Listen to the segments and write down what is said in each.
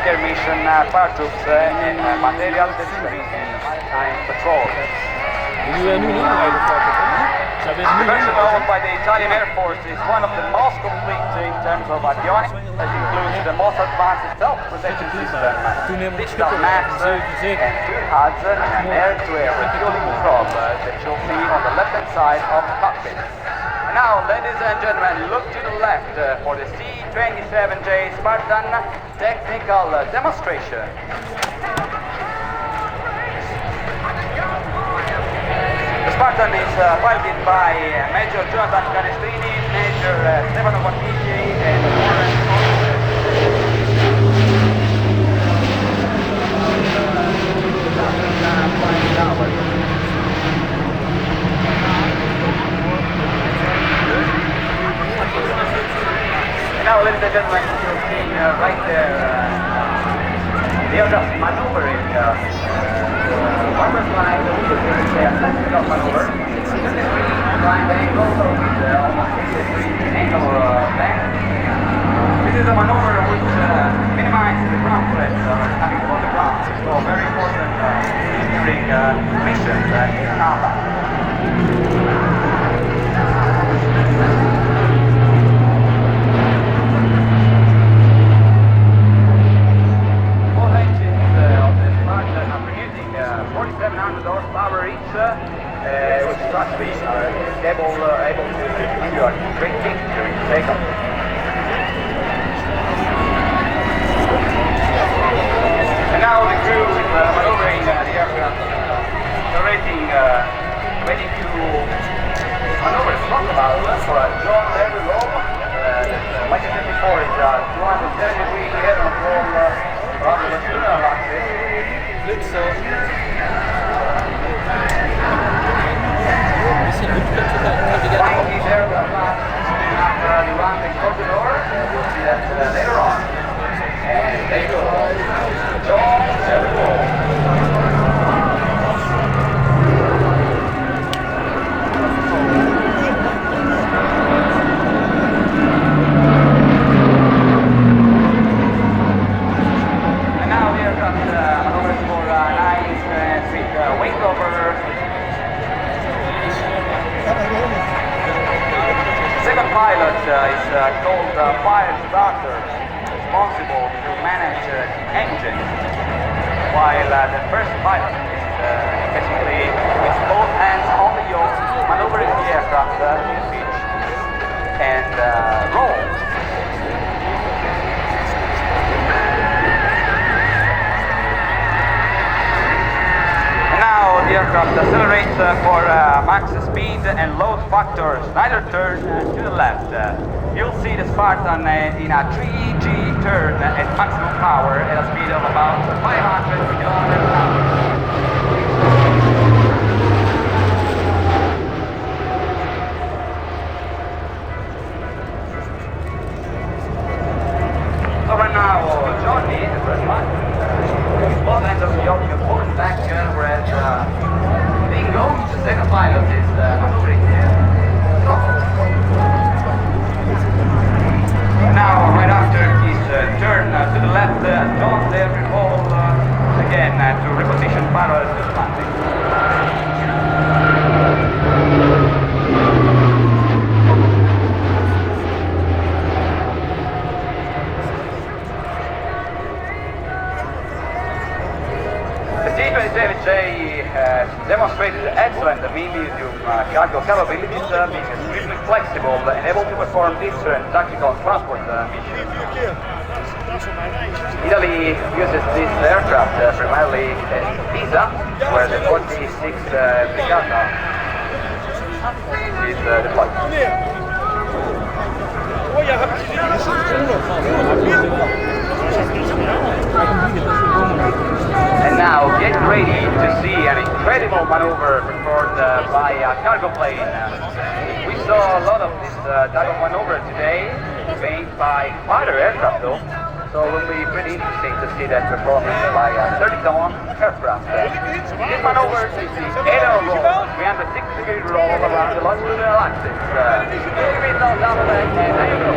their mission, paratroops and material delivery and patrol. The version owned by the Italian Air Force is one of the most complete in terms of avionics. It includes the most advanced self-protection system, digital maps, and fuel HUDs, and an air-to-air refueling control that you'll see on the left-hand side of the cockpit. And now, ladies and gentlemen, look to the left for the C-27J Spartan technical demonstration. The Spartan is piloted by Major Jonathan Canestrini, Major Stefano Guartigli, and now, ladies and gentlemen, you're seeing right there the aircraft maneuvering. One first line, the tactical maneuver. Blind angle, so it's almost 83 angle bank. This is a maneuver which minimizes the ground threat having on the ground. So very important during missions in combat. Able to give you a great kick during takeoff. And now the crew is maneuvering the aircraft, waiting to maneuver the slot about for a John level roll. Like I said before, it's 270 degree head on roll around the longitudinal axis. Flying these aircraft after the landing corridor, you'll see that later on. And there you go. John, there we go. And now the aircraft maneuvers for a nice sweet wing over. Second pilot is called fire starter, responsible to manage the engine, while the first pilot is basically with both hands on the yoke, maneuvering the aircraft in pitch and roll. And now the aircraft accelerates for max speed and load factors, neither turn to the left. You'll see the Spartan in a 3G turn at maximum power at a speed of about 500 kilometers an hour. So right now, Johnny, the first one, both ends of the yoke pulling back, whereas Bingo, the second pilot, is maneuvering now, right after his turn to the left, John there recall again to reposition parallel to the landing. The C-27J has demonstrated excellent medium cargo capabilities, being extremely flexible and able to perform different tactical transport missions. Italy uses this aircraft primarily at Pisa, where the 46th Brigata is deployed. And now get ready to see an incredible maneuver performed by a cargo plane. We saw a lot of this type of maneuver today, made by fighter aircraft though, so it will be pretty interesting to see that performance by a 30-ton aircraft. This maneuver is the aero roll, 360-degree roll around the longitudinal axis. 2 degrees down the leg, and there you go.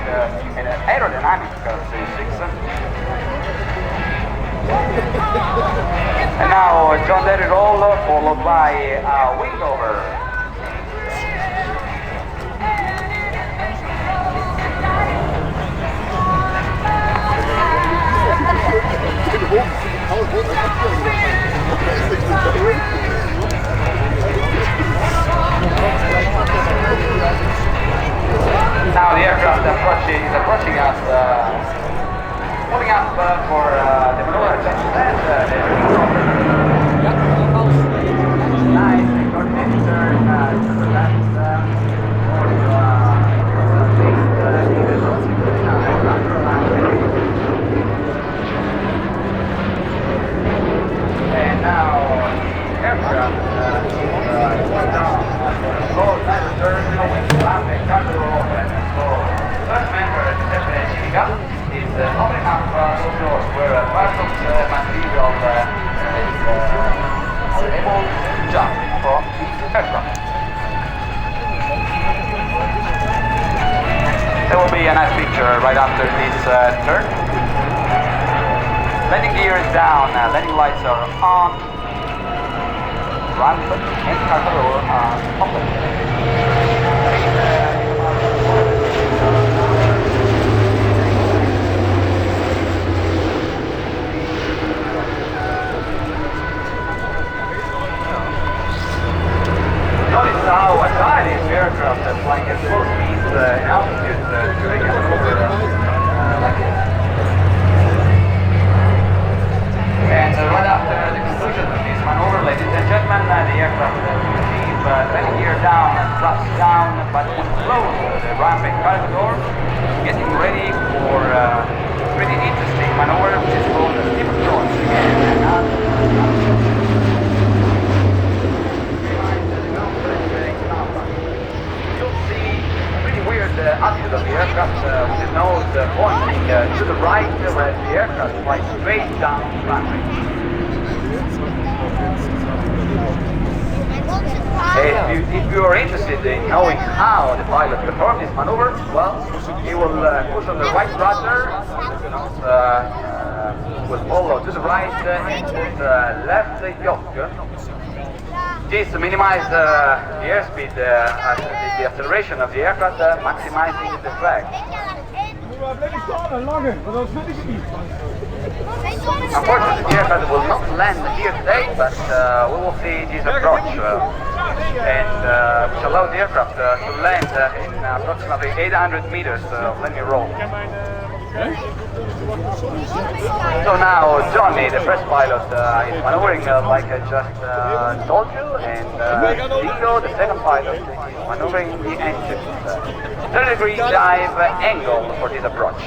an aerodynamic C6. And now John Derry roll followed by a wing over. Now the aircraft is approaching us, pulling up for the maneuver just nice coordinated turn to the left and now the aircraft is going down for a slow turn with landing control. First member of the Sept is opening up those doors where part of the material is able to jump from the aircraft. There will be a nice picture right after this turn. Landing gear is down, landing lights are on, ramp and cargo door are open. Notice how agile this aircraft is flying at full speed in altitude during a maneuver like this. And right after the conclusion of this maneuver, ladies and gentlemen, the aircraft will receive landing gear down, flaps down, but will close the ramp and cargo door, getting ready for a pretty interesting maneuver which is called the steep approach again. The attitude of the aircraft with the nose pointing to the right where the aircraft flies straight down the runway. If you are interested in knowing how the pilot performed this maneuver, well, he will push on the right rudder, the nose will follow to the right and put left yoke. This to minimize the airspeed, the acceleration of the aircraft, maximizing the drag. Unfortunately, the aircraft will not land here today, but we will see this approach and which allows the aircraft to land in approximately 800 meters of landing roll. So now Johnny, the first pilot, is maneuvering like I just told you, and Dingo, the second pilot, is maneuvering the engine 30-degree dive angle for this approach.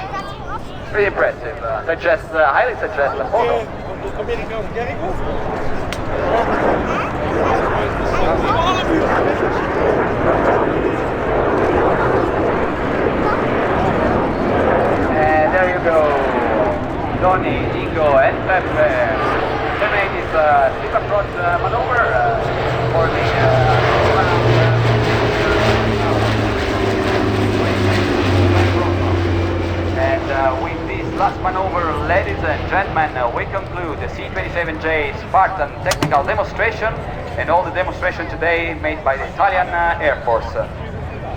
Pretty impressive. Highly suggest a photo. There you go, Donny, Dingo, and Pepe. Terminate this steep approach maneuver for the and with this last maneuver, ladies and gentlemen, we conclude the C-27J Spartan technical demonstration and all the demonstration today made by the Italian Air Force.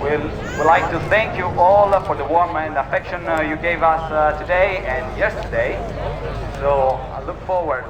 We'd like to thank you all for the warm and affection you gave us today and yesterday. So we look forward